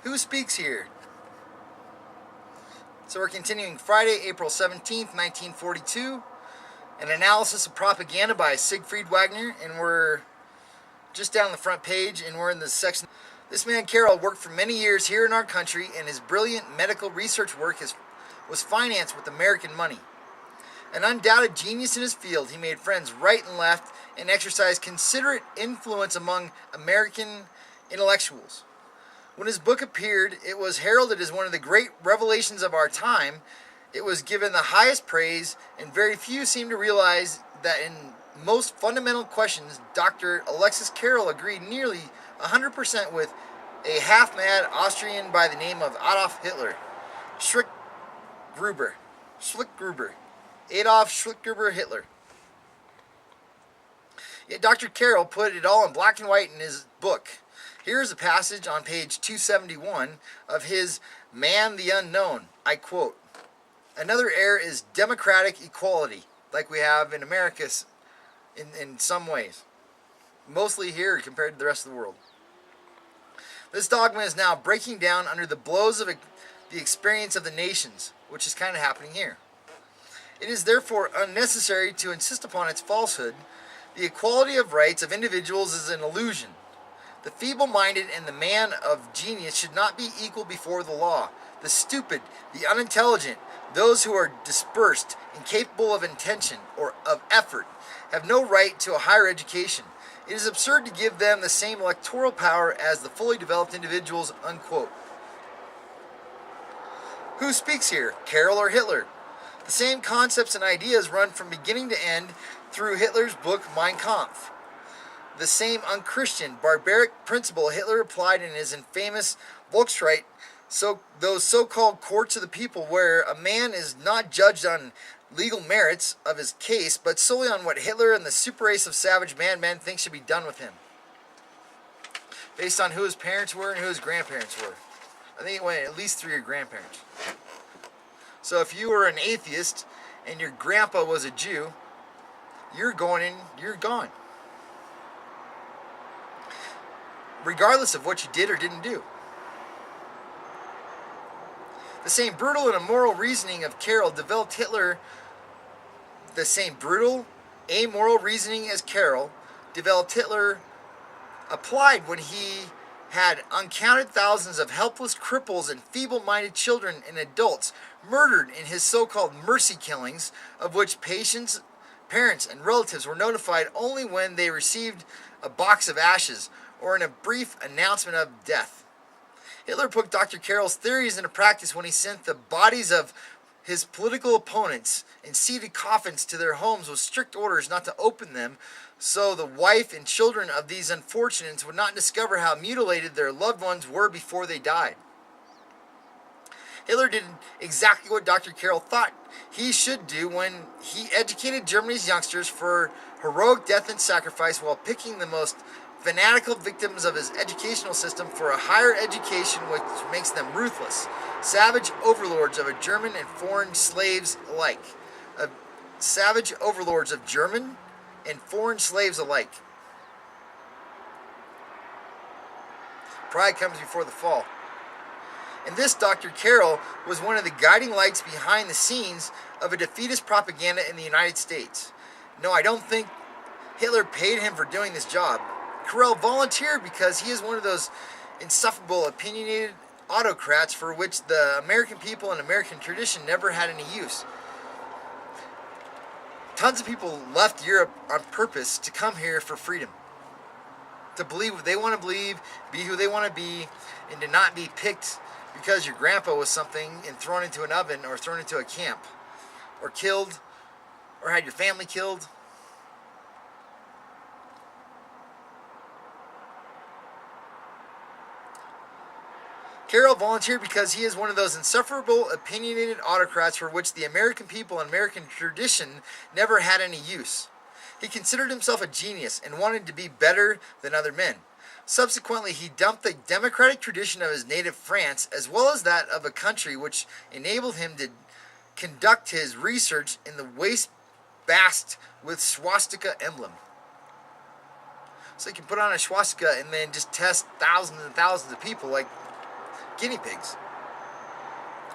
Who speaks here? So we're continuing Friday, April 17th, 1942. An analysis of propaganda by Siegfried Wagner, and we're just down the front page, and we're in the section. This man, Carroll, worked for many years here in our country, and his brilliant medical research work was financed with American money. An undoubted genius in his field, he made friends right and left and exercised considerate influence among American intellectuals. When his book appeared, it was heralded as one of the great revelations of our time. It was given the highest praise, and very few seem to realize that in most fundamental questions, Dr. Alexis Carrel agreed nearly 100% with a half-mad Austrian by the name of Adolf Hitler. Schlickgruber. Adolf Schlickgruber Hitler. Yet Dr. Carrel put it all in black and white in his book. Here's a passage on page 271 of his Man the Unknown. I quote, "Another error is democratic equality, like we have in America in some ways. Mostly here compared to the rest of the world. This dogma is now breaking down under the blows of the experience of the nations, which is kind of happening here. It is therefore unnecessary to insist upon its falsehood. The equality of rights of individuals is an illusion. The feeble-minded and the man of genius should not be equal before the law. The stupid, the unintelligent, those who are dispersed, incapable of intention or of effort, have no right to a higher education. It is absurd to give them the same electoral power as the fully developed individuals," unquote. Who speaks here, Carrel or Hitler? The same concepts and ideas run from beginning to end through Hitler's book Mein Kampf. The same unchristian, barbaric principle Hitler applied in his infamous Volksrecht, those so-called courts of the people, where a man is not judged on legal merits of his case, but solely on what Hitler and the super race of savage madmen think should be done with him, based on who his parents were and who his grandparents were. I think it went at least 3 of your grandparents. So if you were an atheist and your grandpa was a Jew, you're gone. Regardless of what you did or didn't do. The same brutal and immoral reasoning of Carrel developed Hitler. The same brutal, amoral reasoning as Carrel developed Hitler applied when he had uncounted thousands of helpless cripples and feeble-minded children and adults murdered in his so-called mercy killings, of which patients, parents, and relatives were notified only when they received a box of ashes or in a brief announcement of death. Hitler put Dr. Carrel's theories into practice when he sent the bodies of his political opponents in seated coffins to their homes with strict orders not to open them, so the wife and children of these unfortunates would not discover how mutilated their loved ones were before they died. Hitler did exactly what Dr. Carrel thought he should do when he educated Germany's youngsters for heroic death and sacrifice, while picking the most fanatical victims of his educational system for a higher education which makes them ruthless, savage overlords of German and foreign slaves alike. Savage overlords of German and foreign slaves alike. Pride comes before the fall. And this Dr. Carrel was one of the guiding lights behind the scenes of a defeatist propaganda in the United States. No, I don't think Hitler paid him for doing this job. Carrel volunteered because he is one of those insufferable, opinionated autocrats for which the American people and American tradition never had any use. Tons of people left Europe on purpose to come here for freedom, to believe what they want to believe, be who they want to be, and to not be picked because your grandpa was something and thrown into an oven or thrown into a camp or killed or had your family killed. Carrel volunteered because he is one of those insufferable, opinionated autocrats for which the American people and American tradition never had any use. He considered himself a genius and wanted to be better than other men. Subsequently, he dumped the democratic tradition of his native France, as well as that of a country which enabled him to conduct his research in the wastebasket with swastika emblem. So he can put on a swastika and then just test thousands and thousands of people like guinea pigs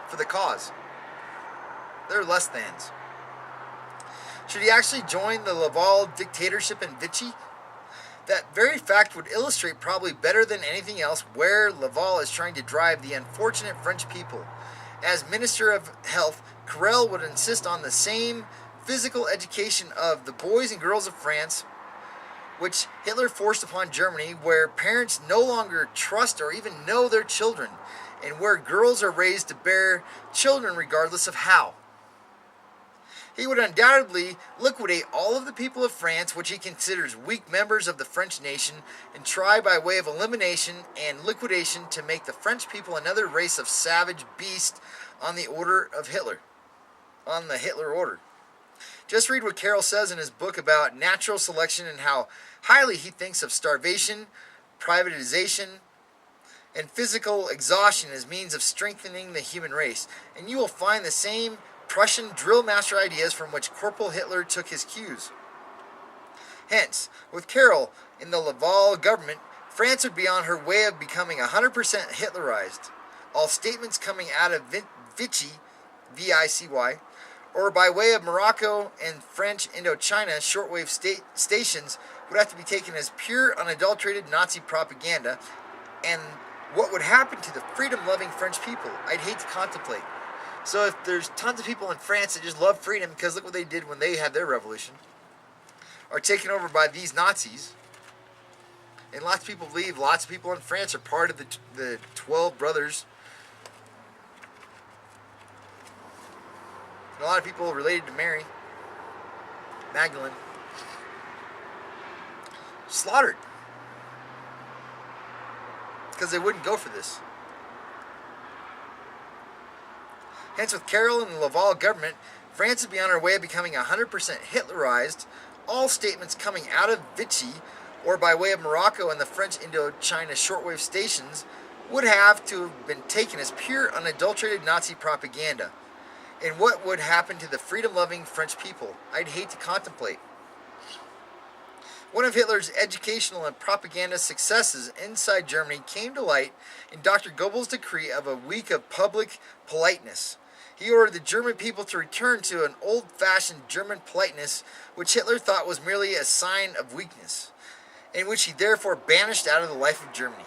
for the cause. They're less thans. Should he actually join the Laval dictatorship in Vichy? That very fact would illustrate probably better than anything else where Laval is trying to drive the unfortunate French people. As Minister of Health, Carrel would insist on the same physical education of the boys and girls of France, which Hitler forced upon Germany, where parents no longer trust or even know their children, and where girls are raised to bear children regardless of how. He would undoubtedly liquidate all of the people of France, which he considers weak members of the French nation, and try by way of elimination and liquidation to make the French people another race of savage beasts on the order of Hitler, on the Hitler order. Just read what Carroll says in his book about natural selection and how highly he thinks of starvation, privatization, and physical exhaustion as means of strengthening the human race, and you will find the same Prussian drill master ideas from which Corporal Hitler took his cues. Hence, with Carroll in the Laval government, France would be on her way of becoming 100% Hitlerized. All statements coming out of Vichy, V-I-C-Y, or by way of Morocco and French Indochina shortwave stations would have to be taken as pure, unadulterated Nazi propaganda, and what would happen to the freedom-loving French people, I'd hate to contemplate. So if there's tons of people in France that just love freedom, because look what they did when they had their revolution, are taken over by these Nazis, and lots of people believe lots of people in France are part of the 12 brothers, and a lot of people related to Mary Magdalene, slaughtered because they wouldn't go for this. Hence, with Carroll and the Laval government, France would be on her way of becoming 100% Hitlerized. All statements coming out of Vichy, or by way of Morocco and the French Indochina shortwave stations, would have to have been taken as pure, unadulterated Nazi propaganda. And what would happen to the freedom-loving French people, I'd hate to contemplate. One of Hitler's educational and propaganda successes inside Germany came to light in Dr. Goebbels' decree of a week of public politeness. He ordered the German people to return to an old-fashioned German politeness, which Hitler thought was merely a sign of weakness, and which he therefore banished out of the life of Germany.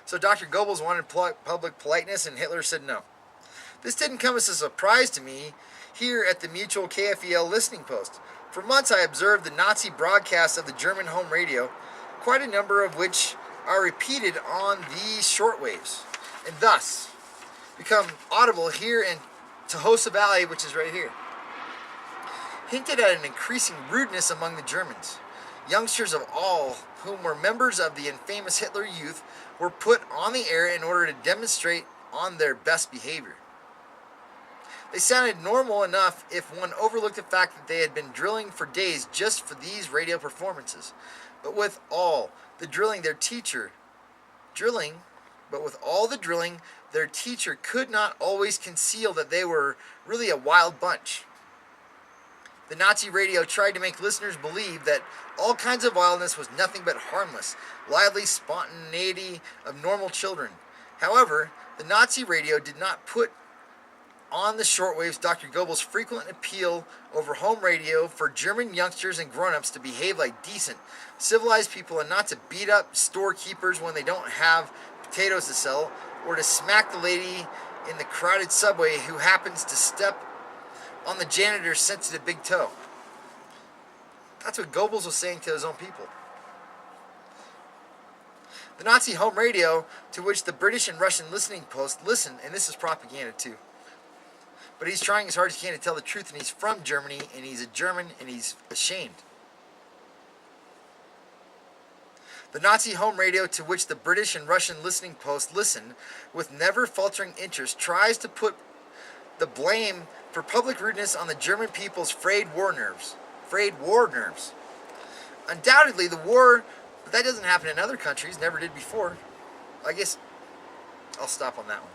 So Dr. Goebbels wanted public politeness, and Hitler said no. This didn't come as a surprise to me here at the Mutual KFEL listening post. For months I observed the Nazi broadcasts of the German home radio, quite a number of which are repeated on these shortwaves, and thus become audible here in Tohosa Valley, which is right here. Hinted at an increasing rudeness among the Germans. Youngsters of all whom were members of the infamous Hitler Youth were put on the air in order to demonstrate on their best behavior. They sounded normal enough if one overlooked the fact that they had been drilling for days just for these radio performances. But with all the drilling, their teacher could not always conceal that they were really a wild bunch. The Nazi radio tried to make listeners believe that all kinds of wildness was nothing but harmless, lively spontaneity of normal children. However, the Nazi radio did not put on the shortwaves Dr. Goebbels' frequent appeal over home radio for German youngsters and grown-ups to behave like decent, civilized people and not to beat up storekeepers when they don't have potatoes to sell, or to smack the lady in the crowded subway who happens to step on the janitor's sensitive big toe. That's what Goebbels was saying to his own people. The Nazi home radio, to which the British and Russian listening posts listen, and this is propaganda too, but he's trying as hard as he can to tell the truth, and he's from Germany, and he's a German, and he's ashamed. The Nazi home radio, to which the British and Russian listening posts listen with never faltering interest, tries to put the blame for public rudeness on the German people's frayed war nerves. Undoubtedly, the war, but that doesn't happen in other countries, never did before. I guess I'll stop on that one.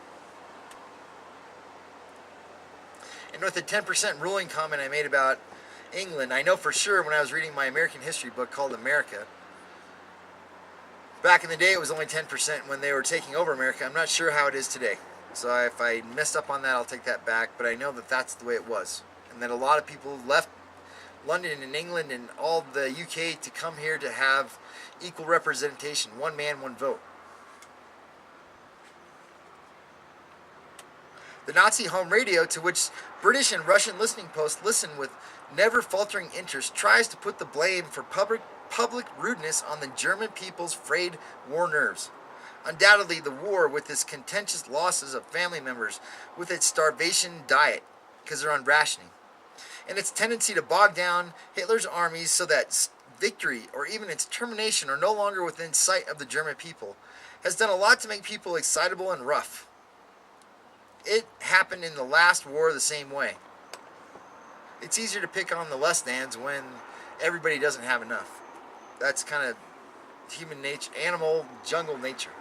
And with the 10% ruling comment I made about England, I know for sure when I was reading my American history book called America, Back in the day, it was only 10% when they were taking over America. I'm not sure how it is today. So if I messed up on that, I'll take that back. But I know that that's the way it was. And that a lot of people left London and England and all the UK to come here to have equal representation. One man, one vote. The Nazi home radio, to which British and Russian listening posts listen with never faltering interest, tries to put the blame for public rudeness on the German people's frayed war nerves. Undoubtedly, the war, with its contentious losses of family members, with its starvation diet, because they're on rationing, and its tendency to bog down Hitler's armies so that victory or even its termination are no longer within sight of the German people, has done a lot to make people excitable and rough. It happened in the last war the same way. It's easier to pick on the less thans when everybody doesn't have enough. That's kind of human nature, animal, jungle nature.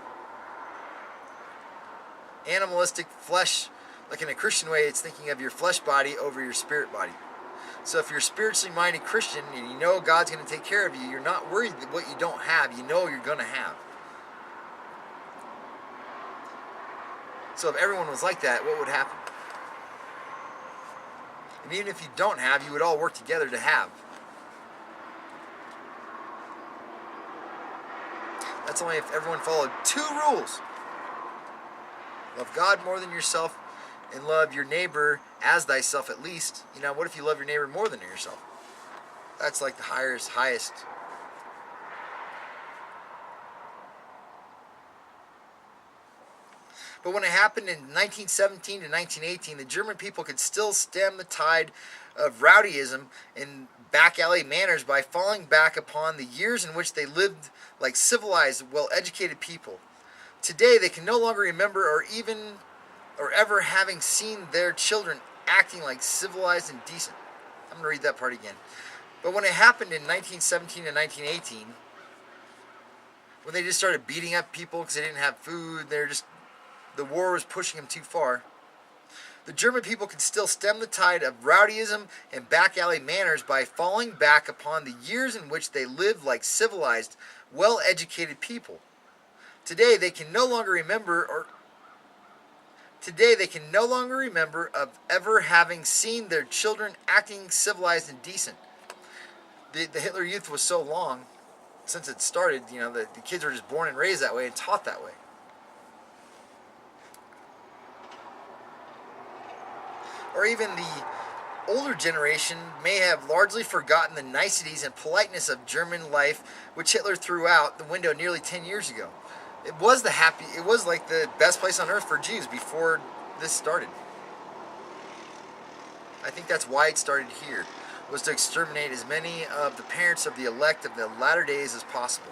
Animalistic flesh, like in a Christian way, it's thinking of your flesh body over your spirit body. So if you're a spiritually minded Christian and you know God's going to take care of you, you're not worried that what you don't have, you know you're going to have. So if everyone was like that, what would happen? And even if you don't have, you would all work together to have. That's only if everyone followed 2 rules. Love God more than yourself and love your neighbor as thyself at least. You know, what if you love your neighbor more than yourself? That's like the highest. But when it happened in 1917 to 1918, the German people could still stem the tide of rowdyism and back alley manners by falling back upon the years in which they lived like civilized, well-educated people. Today, they can no longer remember or ever having seen their children acting like civilized and decent. I'm going to read that part again. But when it happened in 1917 and 1918, when they just started beating up people because they didn't have food, the war was pushing them too far, the German people could still stem the tide of rowdyism and back alley manners by falling back upon the years in which they lived like civilized, well-educated people. Today they can no longer remember of ever having seen their children acting civilized and decent. The Hitler Youth was so long since it started, you know, the kids were just born and raised that way and taught that way. Or even the older generation may have largely forgotten the niceties and politeness of German life, which Hitler threw out the window nearly 10 years ago. It was like the best place on earth for Jews before this started. I think that's why it started here, was to exterminate as many of the parents of the elect of the latter days as possible.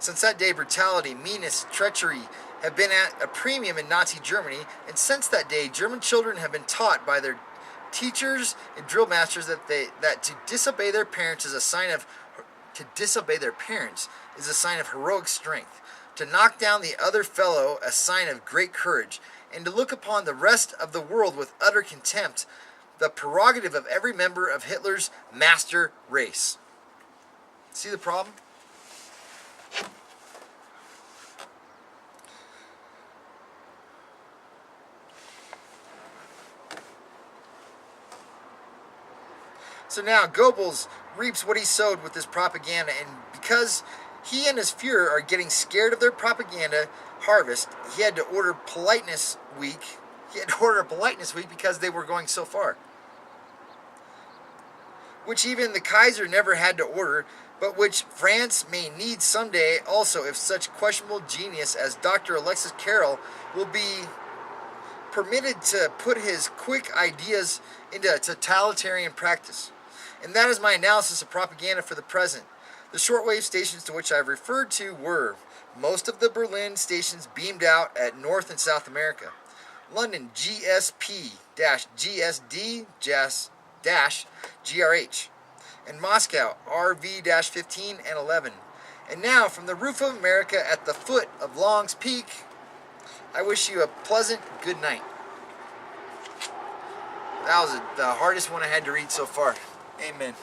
Since that day, brutality, meanness, treachery have been at a premium in Nazi Germany, and since that day, German children have been taught by their teachers and drill masters that to disobey their parents is a sign of heroic strength, to knock down the other fellow a sign of great courage, and to look upon the rest of the world with utter contempt, the prerogative of every member of Hitler's master race. See the problem? So now Goebbels reaps what he sowed with this propaganda, and because he and his Fuhrer are getting scared of their propaganda harvest, he had to order Politeness Week. He had to order a Politeness Week because they were going so far. Which even the Kaiser never had to order, but which France may need someday also if such questionable genius as Dr. Alexis Carrel will be permitted to put his quick ideas into totalitarian practice. And that is my analysis of propaganda for the present. The shortwave stations to which I have referred to were most of the Berlin stations beamed out at North and South America. London GSP-GSD-GRH. And Moscow RV-15 and 11. And now from the roof of America at the foot of Long's Peak, I wish you a pleasant good night. That was the hardest one I had to read so far. Amen.